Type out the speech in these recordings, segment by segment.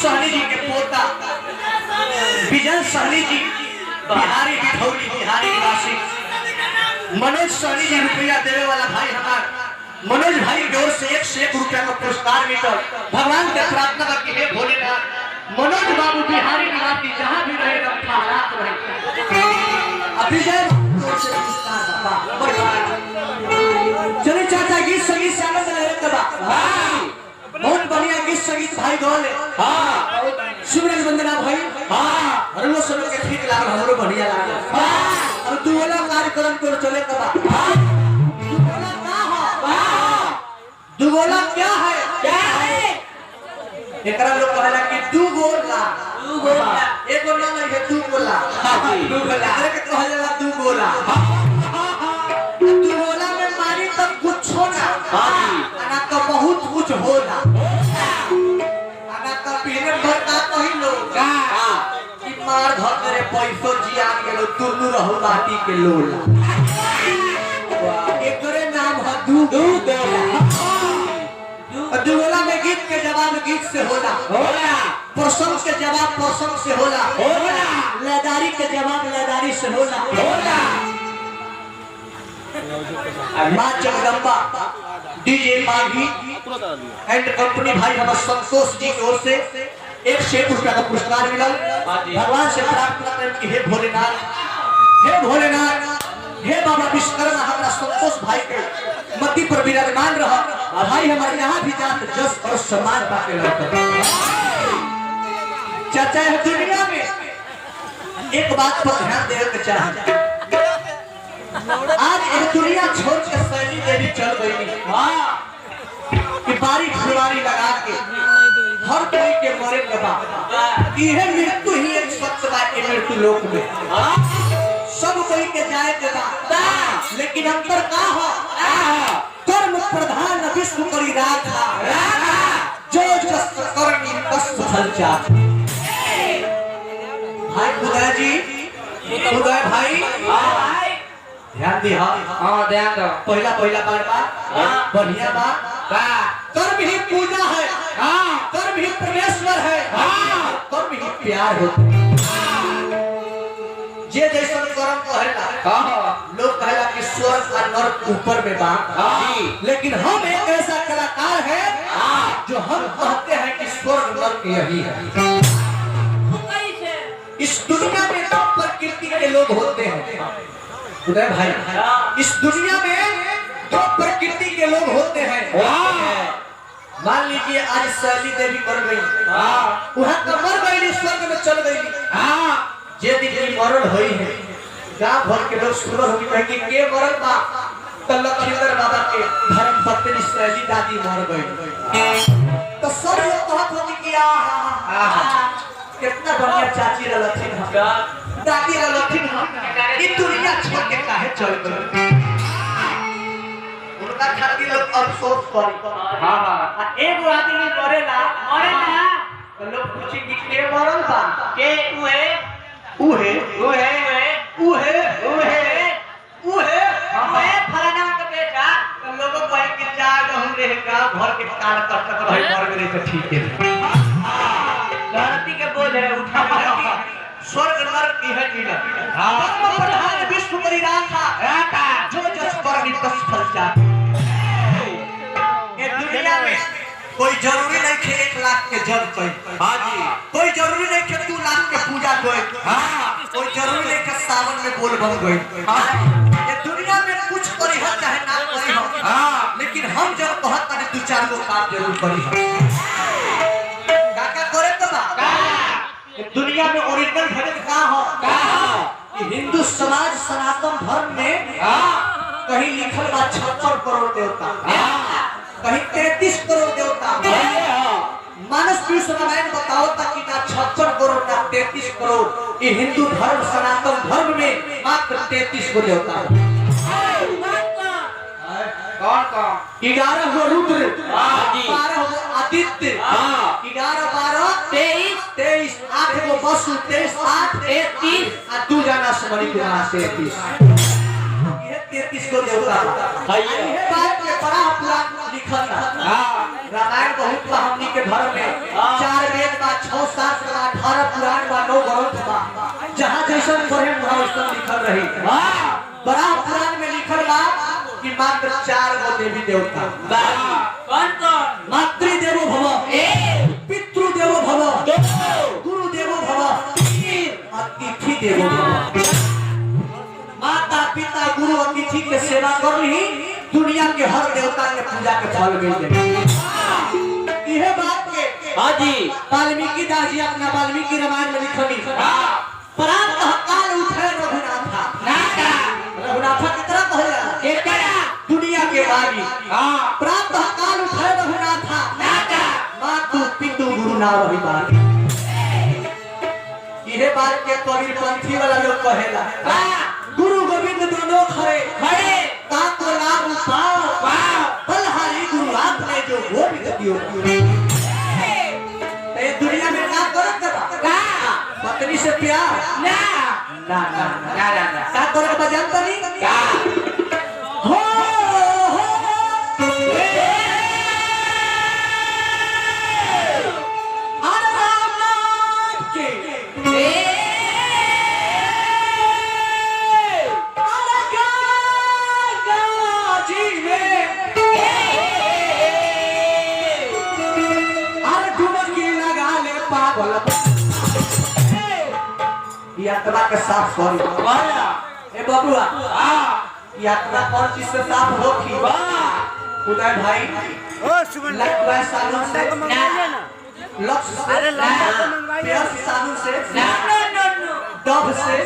सहनी जी के पोता विजय सहनी जी बिहारी बिठौली बिहारी निवासी मनोज सहनी जी रुपया देने वाला भाई हमारे मनोज भाई की ओर से 1 रुपया का पुरस्कार मिलल। भगवान से प्रार्थना करके हे भोलेनाथ मनोज बाबू बिहारी निवासी जहाँ भी रहे हालात रहे विजय चलिए चाचा गीत संगीत से आनंद ले बहुत बढ़िया गीत संगीत भाई गौले शिवराज वंदना भाई हरलो सुनो के ठीक लागल हमरो बढ़िया लागल अब तू वाला कार्यक्रम को चले कबा दुगोला क्या है एकरा लोग कहला कि दुगोला एगो नाम है दुगोला अरे के कहला दुगोला दुगोला में मारी तो कुछ होना ना तो बहुत कुछ होला ना तो पीने भर का कहि लोग कि मार धर करे पैसो जियान गेलो दुनु रहु बाटी के लोला एकरे नाम है दुगोला। दुगोला में गीत के जवाब गीत से होला प्रसंग के जवाब प्रसंग से होला लयदारी के जवाब लयदारी से होला मां Jagdamba DJ Maghi and company भाई हमारे संतोष जी की ओर से 1 रुपया का पुरस्कार मिला। भगवान से प्रार्थना करें कि हे भोलेनाथ हे बाबा विश्वकर्मा हमारा संतोष भाई के मती पर विराजमान रहा भाई हमारे यहाँ भी जात जस और सम्मान पाके रहते चाचा है दुनिया में एक बात पर ध्यान देने के चाहिए आज एक दुनिया छोड़ के सैनी देवी चल गई कि बारी फुलवारी लगा के हर कोई के मरे के बाद यह मृत्यु ही एक सत्य बात है मृत्यु लोक में सब कोई के जाए के बाद लेकिन अंतर का हो कर्म प्रधान विश्व करी राधा जो जस करनी तस फल चाह भाई उदय जी उदय भाई ध्यान दी हां ध्यान दो पहला बार बढ़िया बात कर्म ही पूजा है कर्म ही परमेश्वर है कर्म ही प्यार होता है जे जैसा कर्म कहेला लोग कहेला कि स्वर्ग और नरक ऊपर में बा लेकिन हम एक ऐसा कलाकार है जो हम कहते हैं कि स्वर्ग नरक यही है। इस दुनिया में दो प्रकृति के लोग होते हैं उदय भाई इस दुनिया में दो प्रकृति के लोग होते हैं। मान लीजिए आज शैली देवी मर गई वहां तो मर गई स्वर्ग में चल गई जे दिन मरण हुई है गांव भर के लोग सुनर होगी कहे कि के मरल बा तो लखींदर बाबा के धर्म पत्नी शैली दादी मर गई तो सब लोग कहत होगी कि कितना बढ़िया चाची रहलथिन दादी रहलथिन ई दुनिया छोड़ के काहे चल गई उनका खातिर लोग अफसोस करी एगो आदमी मरेला तो लोग पूछे कि के मरल बा के उहे हमें फलाना का बेटा तो लोगों को कि जा हम रे गांव घर के काट कट रहे मर गए तो ठीक है धरती के बोझ है उठा स्वर्ग नरक की है नीला कर्म प्रधान विश्व करी राधा जो जस करनी तस फल चाहे। ये दुनिया में कोई जरूरी नहीं कि 1 लाख के जग कोई कोई जरूरी नहीं कि 2 लाख के पूजा कोई कोई जरूरी नहीं कि सावन में बोल बन गई ये दुनिया में कुछ करी है चाहे ना करी हो लेकिन हम जब कहत तारे 2-4 गो काम जरूर करी है काका करे तो बा दुनिया में ओरिजिनल भगत का हो कि हिंदू समाज सनातन धर्म में कहीं लिखल बा 56 करोड़ देवता कहीं 33 करोड़ देवता मानस कृष्ण रामायण बताओ ताकि ना 56 करोड़ ना 33 करोड़ ये हिंदू धर्म सनातन धर्म में मात्र 33 को देवता कौन 11 गो रुद्र 12 गो आदित्य 11 12 23 8 गो वसु 23 8 33 आ 2 जना समरी गुना 33 ये 33 को देवता है ये बात के बड़ा पुराण लिखल है रामायण बहुत बा हमनी के धर्म में 4 वेद बा 6 शास्त्र बा 18 पुराण बा 9 ग्रंथ बा जहां जैसन पढ़े वहां लिखल रही बड़ा पुराण में लिखल बा कि मात्र 4 गो देवी देवता कौन कौन मातृदेवो भव पितृदेवो भव गुरुदेवो भव अतिथि देवो भव। माता पिता गुरु अतिथि के सेवा करली दुनिया के हर देवता के पूजा के फल मिल जाए। यह बात के हां जी वाल्मीकि दास जी अपना वाल्मीकि रामायण में लिखली प्रातः काल उठे रघुनाथ कितना कहला एकरा दुनिया के बागी प्रातः काल उठे रघुनाथ मातु पितु गुरु ना वही बात। यह बात के कबीर पंथी वाला लोग कहेला गुरु गोविंद दोनों खड़े ताको लाभ पाओ बलहारी गुरु आपने जो गोविंद दियो ए दुनिया में ना करत का पत्नी से प्यार ना ना ना ना ना का करत बजान तनी का हो अरे राम नाम के यात्रा के साफ करी ए बबुआ यात्रा कौन चीज से साफ होखी उदय भाई ओ सुमन लक्ष्य साधु से लक्ष्य अरे प्यास साधु से डब से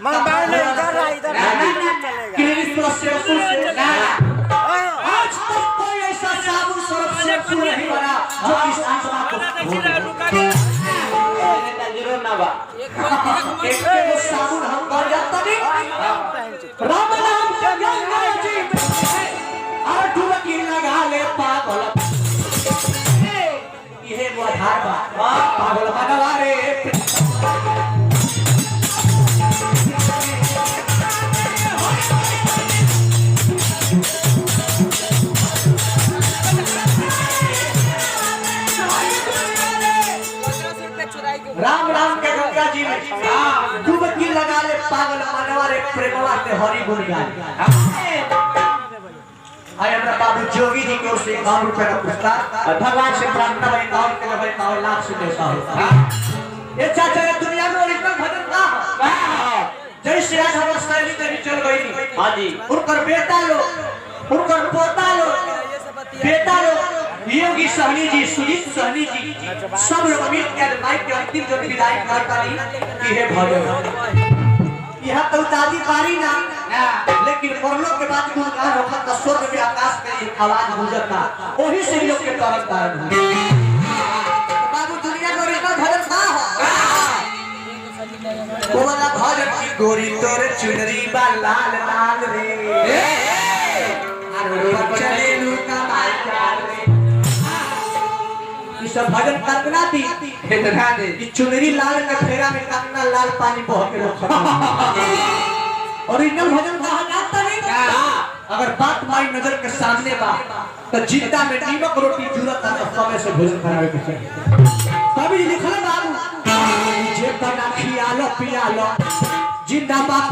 मंगवाए नहीं इधर चलेगा क्लिनिक प्लस से आज तक कोई ऐसा साबुन सर्फ से नहीं बना जो इस आत्मा को जरूर ना बा एक साबुन हम कर जाता नहीं राम नाम के गंगा जी और डुबकी लगा ले पागल ये वो आधार बा पागल बनवा रे राम राम के गंगा जी में डुबकी लगा ले पागल मनवा रे प्रेमवा के हरि गुण गाए। आय हमरा बाबू जोगी जी को से 1 रुपए का पुरस्कार भगवान से प्रार्थना भाई 51 लाख से देता हूं। ये चाचा ये दुनिया में ओरिजिनल भजन का जैसे आज हम शैली तरी चल गई हां जी उनकर बेटा लोग उनकर पोता लोग बेटा लोग योगी सहनी जी सुजीत सहनी जी सब लोग मिल के माइक के अंतिम जो विदाई करतानी ये भजन यह तो दादी पारी ना लेकिन परलोक के बाद गुणगान होता तो स्वर्ग में आकाश में आवाज गूंजता वही से लोग के तरफ कारण बाबू दुनिया में ओरिजिनल भजन का वो वाला भजन की गोरी तोरे चुनरी बा लाल लाल रे अरे चले लू कमाई चाल रे सब भजन कल्पना थी इतना दे कि चुनरी लाल के फेरा में कितना लाल पानी बह के लोग ओरिजिनल भजन कहा जाता नहीं अगर बात हमारी नजर के सामने बा तो जिंदा में नीमक रोटी जरूरत है तो समय से भोजन करावे के चाहिए कभी लिखल बाबू जे तना खियालो पियालो जिंदा बाप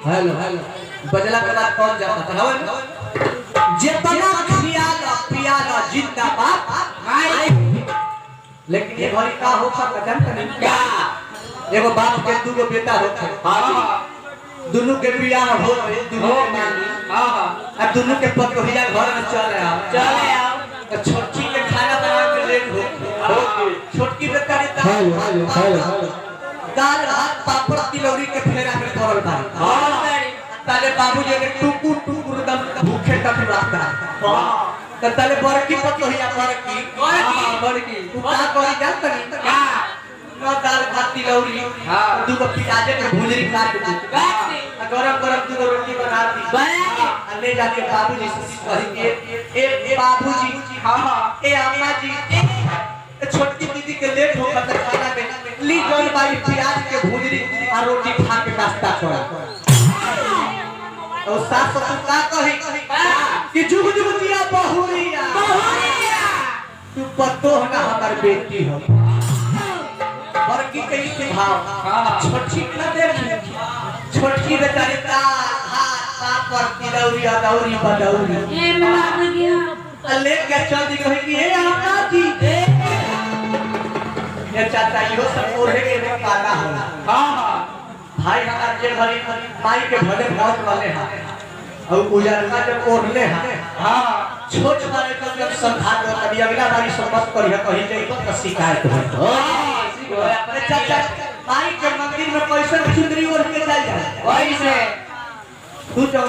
हेलो बजला के बाद कौन जाता था जितना खियाला पियाला जिंदाबाद लेकिन ये घड़ी का होता कदम नहीं क्या एगो बाप के दूगो बेटा होता हां दोनों के बियाह हो दोनों के मांगी हां अब दोनों के पतोहिया घर में चले आओ तो छोटी के खाना बना के ले हो छोटी बेटा दाल भात पापड़ तिलौरी के फेरा में पड़ल बा हां ताले बाबूजी के टुकुर टुकुर दम भूखे तक राखता हां त ताले बड़की पतोहिया बड़की तू का करी जानत नहीं का न दाल भात तिलौरी हां दूगो प्याज के भुजरी काट दी गरम गरम दूगो रोटी बना दी ले जाके बाबूजी से कही के ए बाबूजी हां ए अम्मा जी छोटकी दीदी के लेट हो खत खाना में ली जौन बाई प्याज के भुजरी आ रोटी खा के नाश्ता कर और सास ससुर का कही कि जुग जुग जिया बहुरिया तू पतो ना हमार बेटी हो बड़की के इसी भाव छोटी न देख छोटी बेचारी दाल भात पापड़ तिलौरी अदौरी बदौरी लेके चल दी कहे कि हे आका जी ये चाचा इहो सब ओढ़े के में काला होला हां भाई हमार जे घरी माई के भले बहुत वाले हां और उजरका जब ओढ़ले हां छोट वाले को जब संभाल दो कभी अगला बारी समझ करिए कहीं जे तो शिकायत हो अपने चाचा माई के मंदिर में पैसा चुंदरी ओढ़ के चल जाए वही से तू जो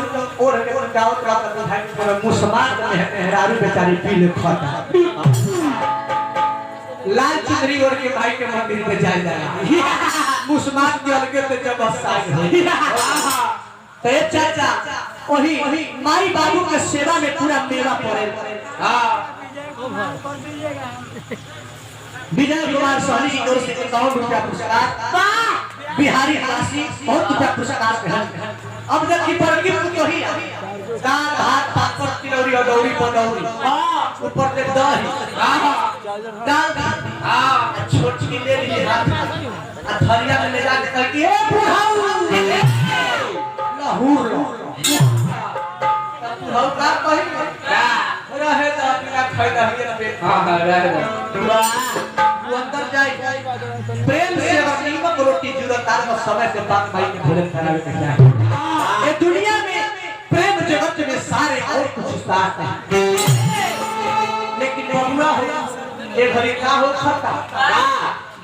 ओढ़ के जाओ तो भाई मुसलमान में मेहरारू बेचारी पी ले खाता लाल चुंदरी ओढ़ के भाई के मंदिर में जाए मुसलमान के अलगे से जब साज हो तो ये चाचा वही माई बाबू के सेवा में पूरा मेवा पड़े हां विजय कुमार सहनी की ओर से 51 रुपया पुरस्कार बिहारी राशि बहुत रुपया पुरस्कार है अब जब की पर गिफ्ट तो ही दाल भात पापड़ तिलौरी अदौरी बदौरी ऊपर से दही दाल हां छोटी ले लीजिए हाथ थरिया में ले जाके कह के ए बुढ़ाऊ लहूर बुढ़ाऊ का कही रहे तो अपना फायदा ही ना पे हां रहे तू अंदर जाए प्रेम से अगर नीमक रोटी जरूरत आर में समय से बात भाई के भोजन करावे के चाहे ये दुनिया में प्रेम जगत में सारे और कुछ साथ है लेकिन बबुआ हो ये घड़ी का हो खाता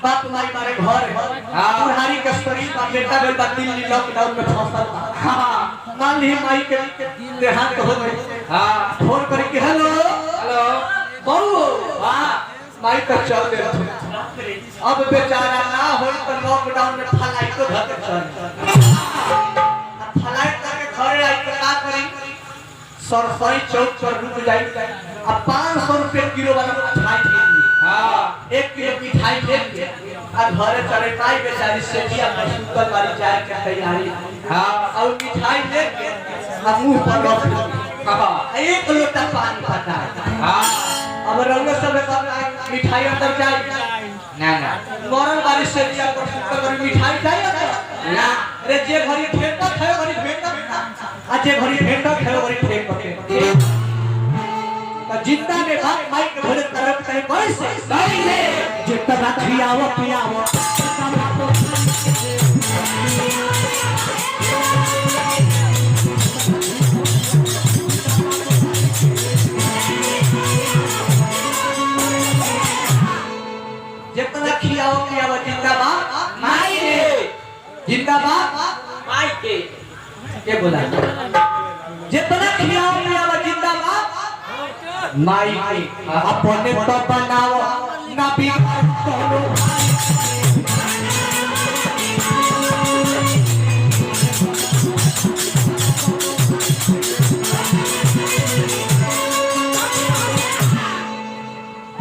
बाप माई मारे घर बुढ़ारी के शरीर का बेटा बेल बा दिल्ली लॉकडाउन में फंसल हां मान ली माई के देहांत हो गई हां फोन करके हेलो हेलो बहू हां माई का चल दे अब बेचारा ना हो तो लॉकडाउन में फ्लाइट तो धके चल फ्लाइट करके घरे आई तो का करी सरसई चौक पर रुक जाई अब 500 रुपए किलो वाला मिठाई खरीदी हां 1 किलो मिठाई लेके आ घरे चले पाई बेचारी सेठिया में सुतल वाली जाए के तैयारी हां और मिठाई लेके आ मुंह पर रख हां 1 लोटा पानी पटा हां अब रंग सब मिठाई अंदर जाए ना ना मरल वाली सेठिया पर सुतल वाली मिठाई जाए ना रे जे घरी फेंका खाए घरी फेंका आ जे घरी फेंका खाए घरी फेंक जिंदा में बाप माई के भोजन करब कहीं कैसे जितना खियावो पियावो जितना खियावो पियावो जिंदाबाद माई रे जिंदाबाद माई के बोला जितना खियावो पियावो जिंदाबाद माई अपने तो बनाओ ना भी करो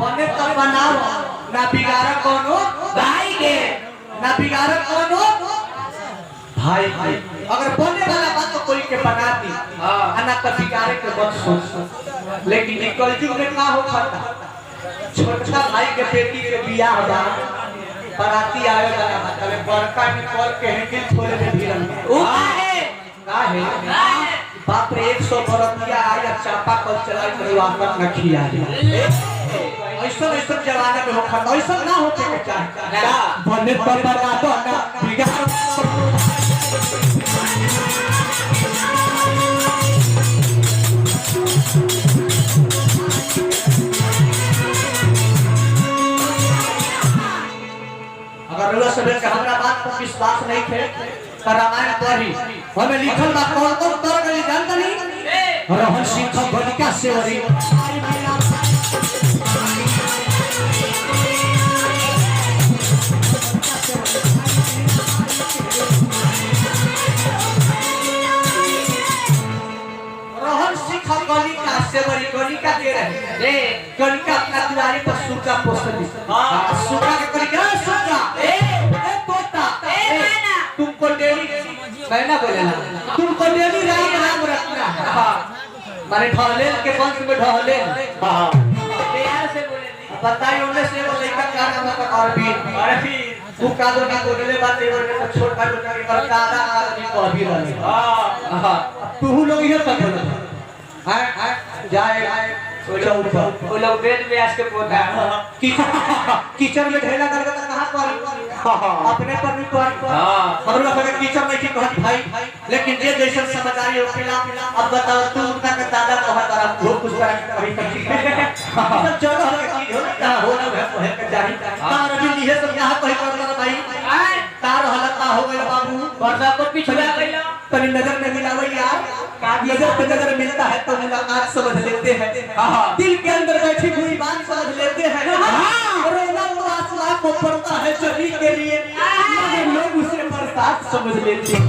बने तो बनाओ ना बिगाड़ कोनो भाई के ना बिगाड़ कोनो भाई अगर बने वाला बात तो कोई के बनाती ना तो बिगाड़े के बात सोच लेकिन कलयुग में का हो खाता छोटा भाई के बेटी के बियाह बा बराती आवे वाला मतलब बड़का निकल के हैंडल खोले में भीड़ ओ काहे बाप रे 100 बरतिया आया चापा कल चलाई तो वापस न खिया ऐसा जमाना में हो खाता ऐसा ना होके के चाहे बने तो बना दो ना बिगाड़ अगर रउआ सब के हमरा बात पर विश्वास नहीं थे त रामायण पढ़ी हमें लिखल बा कौन कौन तर गली जानता नहीं रहन सिंह बलिका सेवरी रहन सिंह बलिका सेवरी गलिका के रहे रे गलिका अपना दुआरी पर सुका पोसल हां सुका मैं ना बोले ना तुमको डेली राम राम रखना है। माने ढहले के वंश में ढहले। प्यार से बोले बताइए उन्हें से वो लड़का का नाम है अरबी तू का दो ना बोले बात ये बोले तो छोटा छोटा के पर दादा आदमी को अभी रहे। हां तू लोग ये सब बोलो हां जाए वो लोग वेद व्यास के पोता कीचड़ में ढेला करके तो कहां पर अपने पर भी पर हम लोग के कीचड़ में की कहत भाई लेकिन जे जैसे समझदारी हो खिला अब बताओ तू उनका के दादा कहत रहा वो कुछ तरह कहीं तक सब जगह के चीज हो ना हो ना है के जाहि तार भी लिए सब यहां कहीं कर रहा भाई तार हलता हो गए बाबू वर्षा को पिछड़ा गइला तनी नजर में मिलावे यार नजर पे नजर मिलता है तो मुलाकात समझ लेते हैं दिल के अंदर बैठी हुई बात समझ लेते हैं रोना तो आसमान को पड़ता है सभी के लिए मगर लोग उसे बरसात समझ लेते हैं।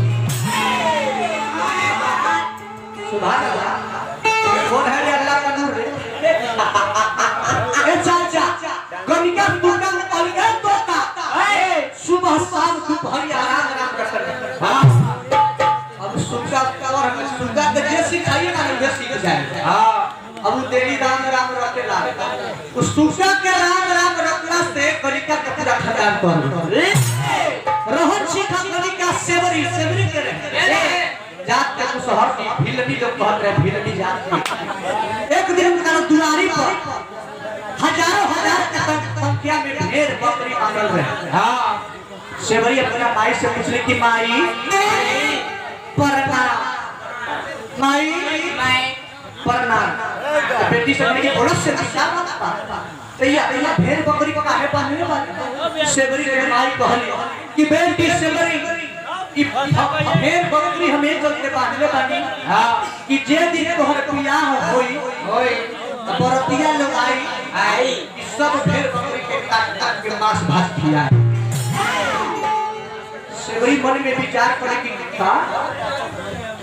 सुभान अल्लाह कौन है ये अल्लाह का नूर ए चाचा गनिका दुकान अलगे तोता सुबह शाम दोपहर आराम आराम करते हां अब सुनका और सुनका तो जे सिखाइए ना वे सीख जाए। हां अब तेरी राम राम रटे ला उस सुनका के राम राम रटला से कनिका के पूरा खदान कर रहन सीखा कनिका सेवरी सेवरी करे जात के शहर की भिलनी लोग कहत रहे भिलनी जात एक दिन का दुलारी पर हजारों हजार की संख्या में ढेर बकरी बांधल रहे। हां सेवरी अपना माई से पूछले कि माई प्रणाम माई प्रणाम बेटी से मेरी बड़ा से विचार मत तैया ढेर बकरी को काहे बांधने वाली सेवरी के माई कहली कि बेटी सेवरी ई ढेर बकरी हमें चलते बांधले बानी हां कि जे दिन तोहर बियाह होई बरतिया लोग आई सब ढेर बकरी के काट के मांस भात खियाए। सेवरी मन में विचार करे कि का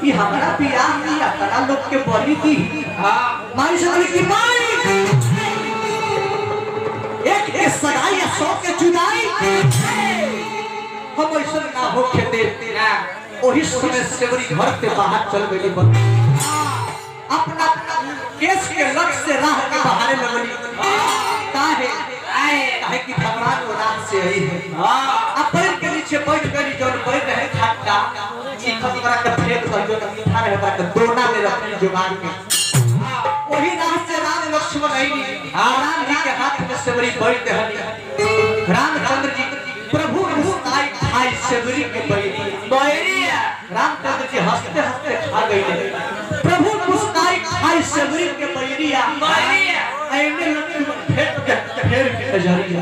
कि हमारा बियाह में इतना लोग के बलि दी माई से की माई एक एक सगाई या 100 के जुदाई हम ऐसा ना हो के देते ना वही समय सेवरी घर से बाहर चल गई अपना केस के लक्ष्य से राह के बाहर लगली काहे कि भगवान वो राह से आई है। अपन के नीचे बैठ गई जो बैठ रहे खट्टा ई खतरा के फेंक कर जो मीठा रहता के दोना में रखनी जुबान के वही राह से राम लक्ष्मण आई राम जी के हाथ में सेवरी बैठ रहनी रामचंद्र जी प्रभु मुस्काई खाई सेवरी के बैरी रामचंद्र जी हंसते हंसते खा गए प्रभु मुस्काई खाई सेवरी के बैरिया ऐने लक्ष्मण फेंक के ढेर के जरिया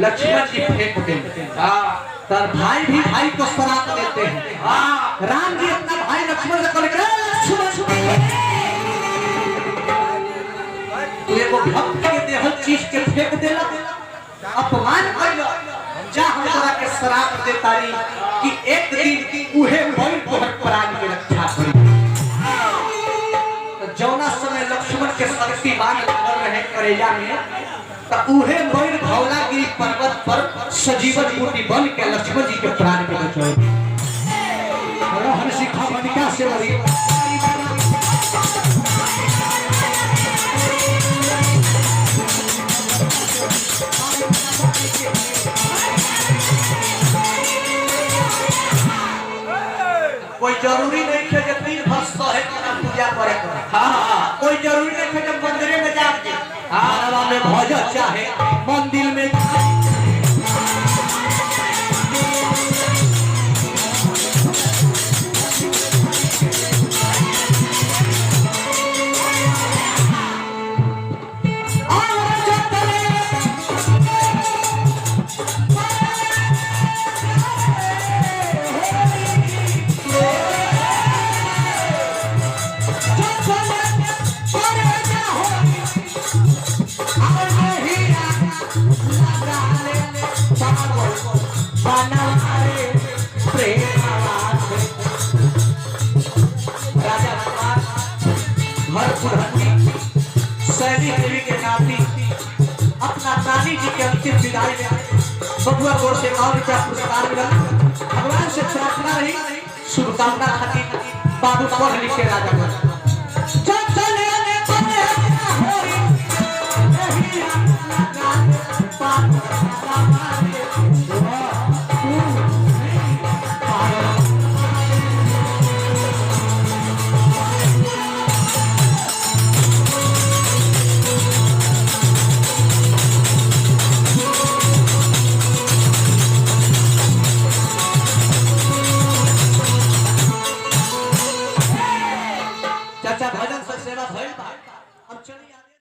लक्ष्मण जी फेंक देते तर भाई भी भाई को श्राप देते हैं। राम जी अपना भाई लक्ष्मण से कहले तू एगो भक्त के देहल चीज के फेंक देला अपमान कइला जा हमरा के श्राप देतारी कि एक दिन उहे भइल तोहर प्राण के रक्षा करी। तो जौना समय लक्ष्मण के शक्तिमान कर रहे करेजा में तो उहे भइल धौलागिरी पर्वत पर सजीवन मूर्ति बन के लक्ष्मण जी के प्राण के बचाए। रहन शिखा बनिका से मरी कोई जरूरी नहीं है कि दिन भर सहे पूजा करे कोई जरूरी नहीं है कि मंदिर में जाके हां में भजन चाहे मंदिर में सैनी देवी के नाती अपना नानी जी के अंतिम विदाई में बबुआ को से और रुपया पुरस्कार मिला। भगवान से प्रार्थना रही शुभकामना खातिर बाबू पढ़ लिख के राजा बन।